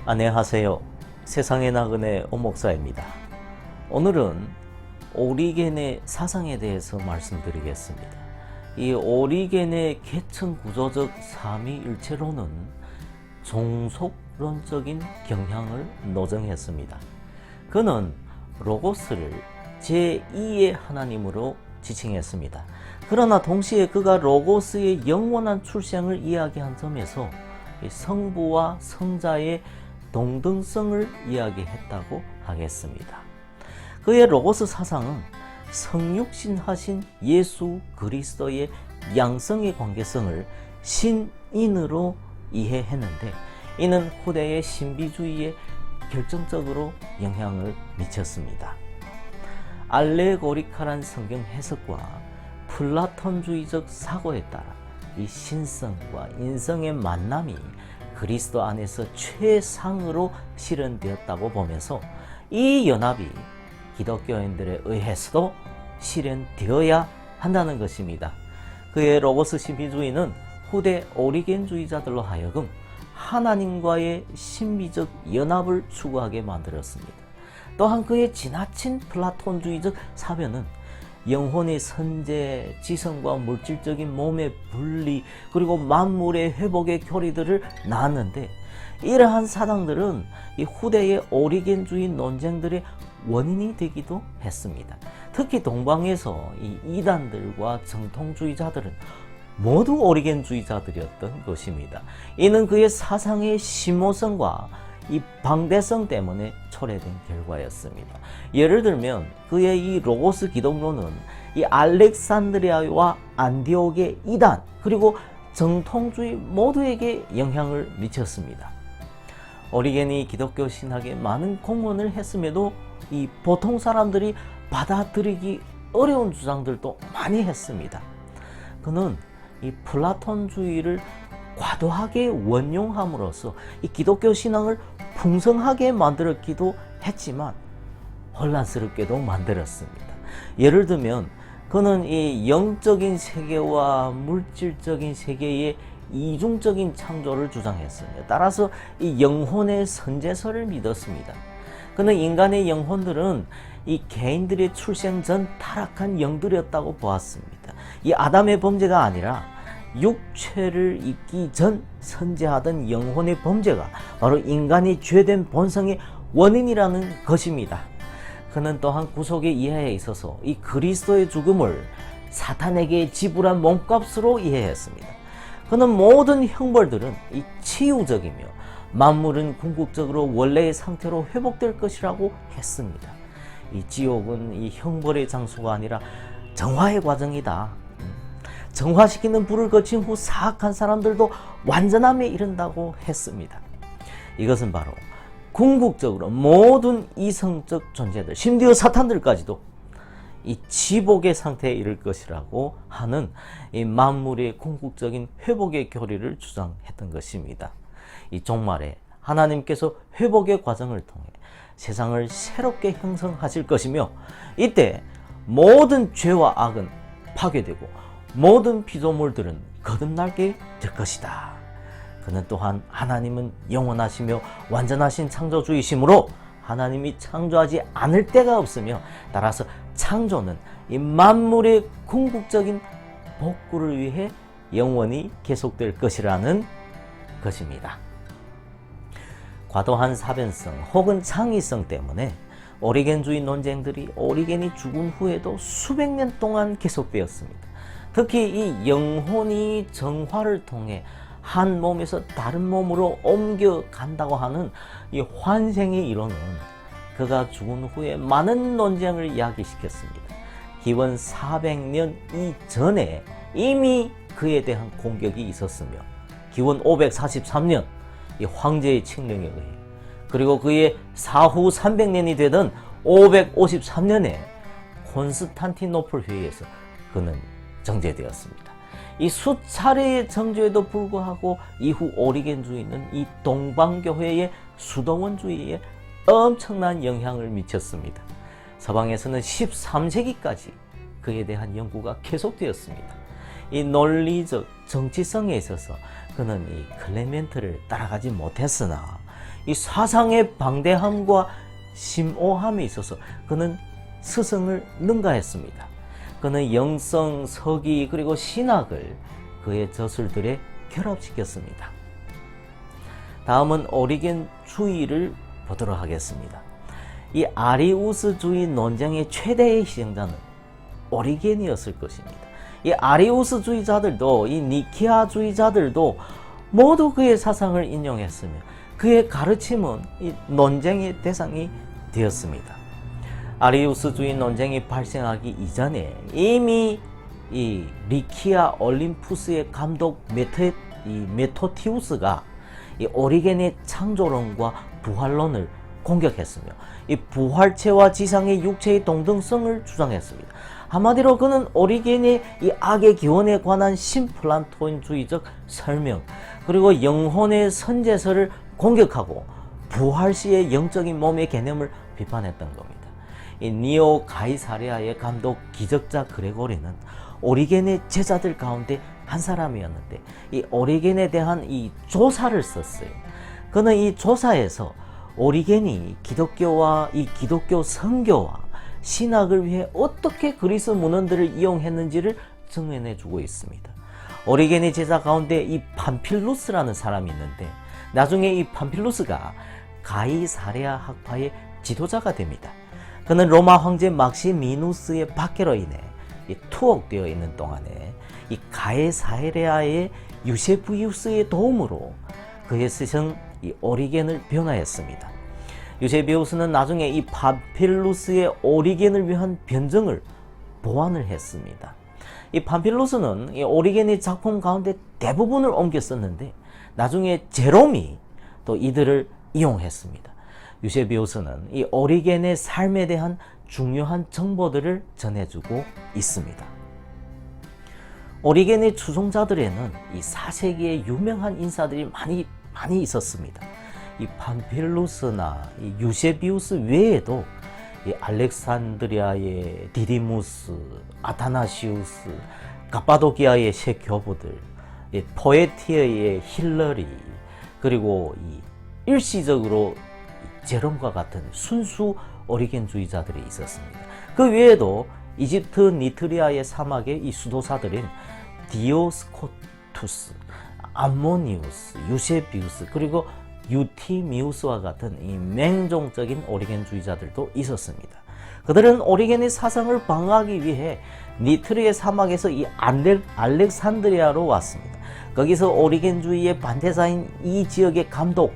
안녕하세요. 세상의 나그네 오목사입니다. 오늘은 오리겐의 사상에 대해서 말씀드리겠습니다. 이 오리겐의 계층 구조적 삼위일체론은 종속론적인 경향을 노정했습니다. 그는 로고스를 제2의 하나님으로 지칭했습니다. 그러나 동시에 그가 로고스의 영원한 출생을 이야기한 점에서 성부와 성자의 동등성을 이야기했다고 하겠습니다. 그의 로고스 사상은 성육신하신 예수 그리스도의 양성의 관계성을 신인으로 이해했는데, 이는 후대의 신비주의에 결정적으로 영향을 미쳤습니다. 알레고리칼한 성경 해석과 플라톤주의적 사고에 따라 이 신성과 인성의 만남이 그리스도 안에서 최상으로 실현되었다고 보면서 이 연합이 기독교인들에 의해서도 실현되어야 한다는 것입니다. 그의 로고스 신비주의는 후대 오리겐주의자들로 하여금 하나님과의 신비적 연합을 추구하게 만들었습니다. 또한 그의 지나친 플라톤주의적 사변은 영혼의 선재, 지성과 물질적인 몸의 분리, 그리고 만물의 회복의 교리들을 낳았는데, 이러한 사상들은 이 후대의 오리겐주의 논쟁들의 원인이 되기도 했습니다. 특히 동방에서 이 이단들과 정통주의자들은 모두 오리겐주의자들이었던 것입니다. 이는 그의 사상의 심오성과 이 방대성 때문에 초래된 결과였습니다. 예를 들면 그의 이 로고스 기독론은 이 알렉산드리아와 안디옥의 이단, 그리고 정통주의 모두에게 영향을 미쳤습니다. 오리겐이 기독교 신학에 많은 공헌을 했음에도 이 보통 사람들이 받아들이기 어려운 주장들도 많이 했습니다. 그는 이 플라톤주의를 과도하게 원용함으로써 이 기독교 신앙을 풍성하게 만들었기도 했지만 혼란스럽게도 만들었습니다. 예를 들면 그는 이 영적인 세계와 물질적인 세계의 이중적인 창조를 주장했습니다. 따라서 이 영혼의 선제설을 믿었습니다. 그는 인간의 영혼들은 이 개인들의 출생 전 타락한 영들이었다고 보았습니다. 이 아담의 범죄가 아니라 육체를 입기 전 선재하던 영혼의 범죄가 바로 인간이 죄된 본성의 원인이라는 것입니다. 그는 또한 구속의 이해에 있어서 이 그리스도의 죽음을 사탄에게 지불한 몸값으로 이해했습니다. 그는 모든 형벌들은 이 치유적이며 만물은 궁극적으로 원래의 상태로 회복될 것이라고 했습니다. 이 지옥은 이 형벌의 장소가 아니라 정화의 과정이다. 정화시키는 불을 거친 후 사악한 사람들도 완전함에 이른다고 했습니다. 이것은 바로 궁극적으로 모든 이성적 존재들, 심지어 사탄들까지도 이 지복의 상태에 이를 것이라고 하는 이 만물의 궁극적인 회복의 교리를 주장했던 것입니다. 이 종말에 하나님께서 회복의 과정을 통해 세상을 새롭게 형성하실 것이며, 이때 모든 죄와 악은 파괴되고 모든 피조물들은 거듭나게 될 것이다. 그는 또한 하나님은 영원하시며 완전하신 창조주이시므로 하나님이 창조하지 않을 때가 없으며, 따라서 창조는 이 만물의 궁극적인 복구를 위해 영원히 계속될 것이라는 것입니다. 과도한 사변성 혹은 창의성 때문에 오리겐주의 논쟁들이 오리겐이 죽은 후에도 수백 년 동안 계속되었습니다. 특히 이 영혼이 정화를 통해 한 몸에서 다른 몸으로 옮겨간다고 하는 이 환생의 이론은 그가 죽은 후에 많은 논쟁을 이야기시켰습니다. 기원 400년 이전에 이미 그에 대한 공격이 있었으며, 기원 543년 이 황제의 칙령에 의해, 그리고 그의 사후 300년이 되던 553년에 콘스탄티노플 회의에서 그는 정죄되었습니다. 이 수차례의 정죄에도 불구하고 이후 오리겐주의는 이 동방교회의 수도원주의에 엄청난 영향을 미쳤습니다. 서방에서는 13세기까지 그에 대한 연구가 계속되었습니다. 이 논리적 정치성에 있어서 그는 이 클레멘트를 따라가지 못했으나 이 사상의 방대함과 심오함에 있어서 그는 스승을 능가했습니다. 그는 영성, 서기 그리고 신학을 그의 저술들에 결합시켰습니다. 다음은 오리겐주의를 보도록 하겠습니다. 이 아리우스주의 논쟁의 최대의 희생자는 오리겐이었을 것입니다. 이 아리우스주의자들도 이 니케아주의자들도 모두 그의 사상을 인용했으며 그의 가르침은 이 논쟁의 대상이 되었습니다. 아리우스주의 논쟁이 발생하기 이전에 이미 이 리키아 올림푸스의 감독 메토티우스가 이 오리겐의 창조론과 부활론을 공격했으며 이 부활체와 지상의 육체의 동등성을 주장했습니다. 한마디로 그는 오리겐의 이 악의 기원에 관한 신플라토인주의적 설명 그리고 영혼의 선제설을 공격하고 부활시의 영적인 몸의 개념을 비판했던 겁니다. 이 니오 가이사레아의 감독 기적자 그레고리는 오리겐의 제자들 가운데 한 사람이었는데 이 오리겐에 대한 이 조사를 썼어요. 그는 이 조사에서 오리겐이 기독교와 이 기독교 선교와 신학을 위해 어떻게 그리스 문헌들을 이용했는지를 증언해 주고 있습니다. 오리겐의 제자 가운데 이 팜필루스라는 사람이 있는데 나중에 이 팜필루스가 가이사레아 학파의 지도자가 됩니다. 그는 로마 황제 막시미누스의 박해로 인해 투옥되어 있는 동안에 이 가이사레아의 유세비우스의 도움으로 그의 스승 이 오리겐을 변화했습니다. 유세비우스는 나중에 이 팜필루스의 오리겐을 위한 변증을 보완을 했습니다. 이 팜필루스는 이 오리겐의 작품 가운데 대부분을 옮겨 썼는데 나중에 제롬이 또 이들을 이용했습니다. 유세비우스는 이 오리겐의 삶에 대한 중요한 정보들을 전해주고 있습니다. 오리겐의 추종자들에는 이 4세기의 유명한 인사들이 많이 있었습니다. 이 팜필루스나 이 유세비우스 외에도 이 알렉산드리아의 디디무스, 아타나시우스, 가파도키아의 세 교부들, 이 포에티아의 힐러리, 그리고 이 일시적으로 제롬과 같은 순수 오리겐주의자들이 있었습니다. 그 외에도 이집트 니트리아의 사막의 이 수도사들인 디오스코투스, 암모니우스, 유세비우스 그리고 유티미우스와 같은 이 맹종적인 오리겐주의자들도 있었습니다. 그들은 오리겐의 사상을 방어하기 위해 니트리의 사막에서 이 알렉산드리아로 왔습니다. 거기서 오리겐주의의 반대사인 이 지역의 감독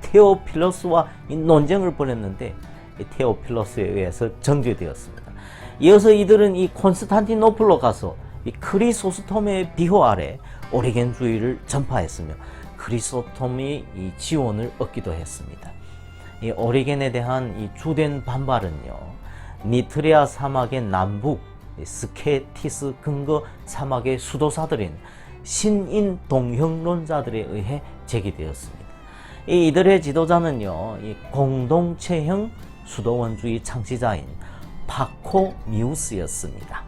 테오필러스와 이 논쟁을 벌였는데 테오필러스에 의해서 정죄되었습니다. 이어서 이들은 이 콘스탄티노플로 가서 이 크리소스톰의 비호 아래 오리겐주의를 전파했으며 크리소스톰이 이 지원을 얻기도 했습니다. 이 오리겐에 대한 이 주된 반발은요, 니트리아 사막의 남북 스케티스 근거 사막의 수도사들인 신인 동형론자들에 의해 제기되었습니다. 이들의 지도자는요, 이 공동체형 수도원주의 창시자인 파코미우스였습니다.